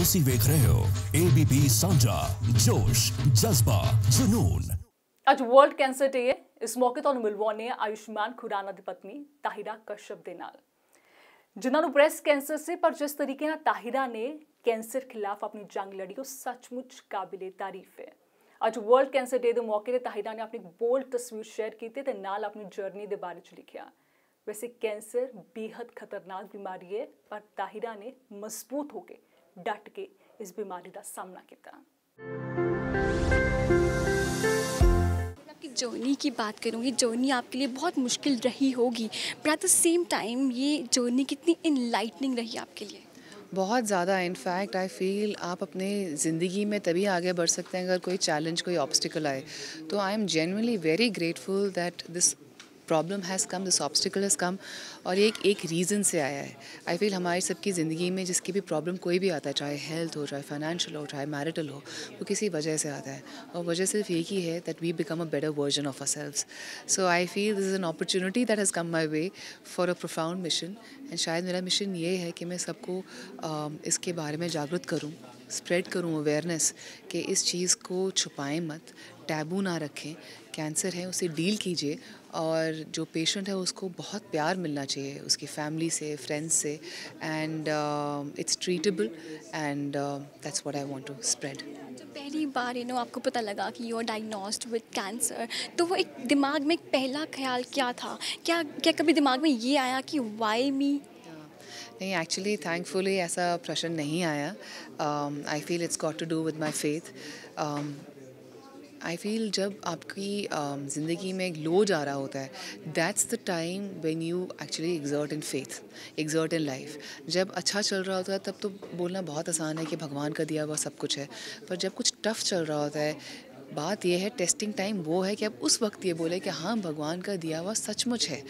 ਤੁਸੀਂ ਵੇਖ ਰਹੇ ਹੋ ABP ਸਾਂਝਾ जोश जज्बा जुनून। ਅੱਜ ਵਰਲਡ ਕੈਂਸਰ ਡੇ ਹੈ। ਇਸ ਮੌਕੇ ਤੁਹਾਨੂੰ ਮਿਲਵਾਉਂਦੇ ਹਾਂ ਆਯੁਸ਼ਮਾਨ ਖੁਰਾਨਾ ਦੀ ਪਤਨੀ ਤਾਹਿਰਾ ਕਸ਼ਯਪ ਦੇ ਨਾਲ, ਜਿਨ੍ਹਾਂ ਨੂੰ ਬ੍ਰੈਸਟ ਕੈਂਸਰ ਸੀ, ਪਰ ਜਿਸ ਤਰੀਕੇ ਨਾਲ ਤਾਹਿਰਾ ਨੇ ਕੈਂਸਰ ਖਿਲਾਫ ਆਪਣੀ ਜੰਗ ਲੜੀ ਉਹ ਸੱਚਮੁੱਚ ਕਾबिले ਤਾਰੀਫ ਹੈ। ਅੱਜ ਵਰਲਡ ਕੈਂਸਰ ਡੇ ਦੇ ਮੌਕੇ ਤੇ ਤਾਹਿਰਾ ਨੇ ਆਪਣੀ ਬੋਲਡ ਤਸਵੀਰ ਸ਼ੇਅਰ ਕੀਤੀ ਤੇ ਨਾਲ ਆਪਣੀ ਜਰਨੀ ਦੇ ਬਾਰੇ ਚ ਲਿਖਿਆ। वैसे कैंसर बेहद खतरनाक बीमारी है, पर ताहिरा ने मजबूत होकर डट के इस बीमारी का सामना किया। आपकी जर्नी की बात करूँ, ये जर्नी आपके लिए बहुत मुश्किल रही होगी, पर एट द सेम टाइम ये जर्नी कितनी इनलाइटनिंग रही आपके लिए? बहुत ज़्यादा। इनफैक्ट आई फील आप अपने ज़िंदगी में तभी आगे बढ़ सकते हैं अगर कोई चैलेंज, कोई ऑब्स्टिकल आए। तो I am genuinely very grateful that this problem has come, this obstacle has come, और ये एक रीज़न से आया है। आई फील हमारी सबकी ज़िंदगी में जिसकी भी प्रॉब्लम कोई भी आता है, चाहे हेल्थ हो, चाहे फाइनेंशियल हो, चाहे मैरिटल हो, वो किसी वजह से आता है, और वजह सिर्फ एक ही है that we become a better version of ourselves. So I feel this is an opportunity that has come my way for a profound mission, and शायद मेरा मिशन ये है कि मैं सबको इसके बारे में जागरूक करूँ, स्प्रेड करूँ अवेयरनेस कि इस चीज़ को छुपाएं मत, टैबू ना रखें। कैंसर है उसे डील कीजिए, और जो पेशेंट है उसको बहुत प्यार मिलना चाहिए उसकी फैमिली से, फ्रेंड्स से, and it's treatable, and that's what I want to spread. जब पहली बार आपको पता लगा कि you are diagnosed with cancer, तो वो एक दिमाग में एक पहला ख्याल क्या था? क्या क्या कभी दिमाग में ये आया कि वाई मी? नहीं, एक्चुअली थैंकफुली ऐसा प्रश्न नहीं आया। I feel it's got to do with my faith. I feel जब आपकी ज़िंदगी में एक लो जा रहा होता है, that's the time when you actually exert in faith, exert in life. जब अच्छा चल रहा होता है तब तो बोलना बहुत आसान है कि भगवान का दिया हुआ सब कुछ है, पर जब कुछ टफ चल रहा होता है, बात यह है, टेस्टिंग टाइम वो है कि अब उस वक्त ये बोले कि हाँ भगवान का दिया हुआ सचमुच है।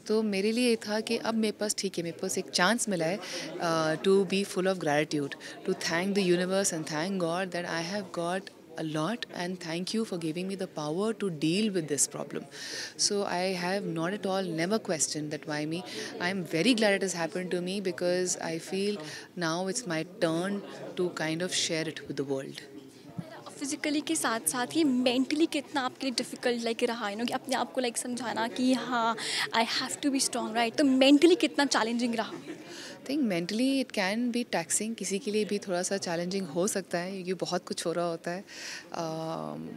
तो मेरे लिए ये था कि अब मेरे पास ठीक है, मेरे पास एक चांस मिला है to be full of gratitude, to thank the universe and thank God that I have got a lot, and thank you for giving me the power to deal with this problem. So I have not at all never questioned that why me. I am very glad it has happened to me, because I feel now it's my turn to kind of share it with the world. Physically के साथ साथ ये mentally कितना आपके लिए difficult रहा कि अपने आप को समझाना कि हाँ I have to be strong, right? तो मेंटली कितना चैलेंजिंग रहा? Think mentally it can be taxing, किसी के लिए भी थोड़ा सा चैलेंजिंग हो सकता है क्योंकि बहुत कुछ हो रहा होता है।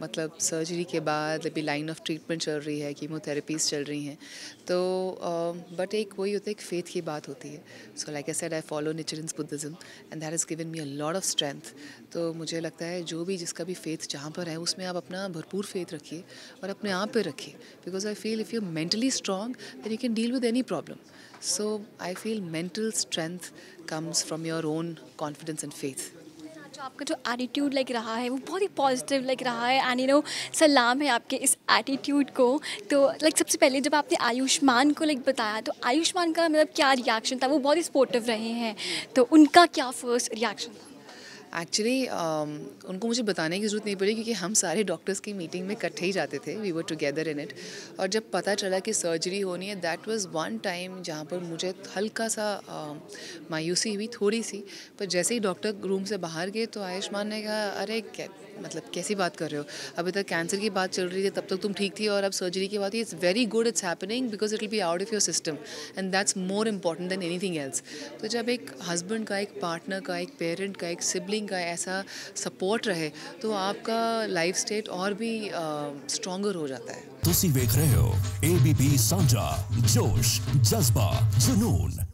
मतलब सर्जरी के बाद अभी लाइन ऑफ ट्रीटमेंट चल रही है, कीमोथेरेपीज़ चल रही हैं, तो बट एक वही होता है, एक फेथ की बात होती है। So like I said, I follow Nichiren's Buddhism, and that has given me a lot of strength. तो मुझे लगता है जो भी जिसका भी फेथ जहाँ पर है उसमें आप अपना भरपूर फेथ रखिए और अपने आप पे रखिए, because I feel if you are mentally strong then you can deal with any problem. So I feel mental strength comes from your own confidence and faith. जो आपका जो एटीट्यूड रहा है वो बहुत ही पॉजिटिव रहा है, एंड सलाम है आपके इस एटीट्यूड को। तो सबसे पहले जब आपने आयुष्मान को बताया, तो आयुष्मान का मतलब क्या रिएक्शन था? वो बहुत ही सपोर्टिव रहे हैं, तो उनका क्या फर्स्ट रिएक्शन था? एक्चुअली उनको मुझे बताने की ज़रूरत नहीं पड़ी क्योंकि हम सारे डॉक्टर्स की मीटिंग में इकट्ठे ही जाते थे, we were together in it. और जब पता चला कि सर्जरी होनी है, दैट वाज वन टाइम जहाँ पर मुझे हल्का सा मायूसी हुई, थोड़ी सी। पर जैसे ही डॉक्टर रूम से बाहर गए तो आयुष्मान ने कहा, अरे मतलब कैसी बात कर रहे हो, अभी तक कैंसर की बात चल रही थी, तब तक तुम ठीक थी, और अब सर्जरी की बात है। It's very good, it's happening because it will be out of your system, and that's more important than anything else. तो जब एक हस्बैंड का, एक पार्टनर का, एक पेरेंट का, एक सिबलिंग का ऐसा सपोर्ट रहे तो आपका लाइफ स्टेट और भी स्ट्रॉन्गर हो जाता है। ਤੁਸੀਂ ਵੇਖ ਰਹੇ ਹੋ ABP ਸਾਂਝਾ जोश जज्बा जुनून।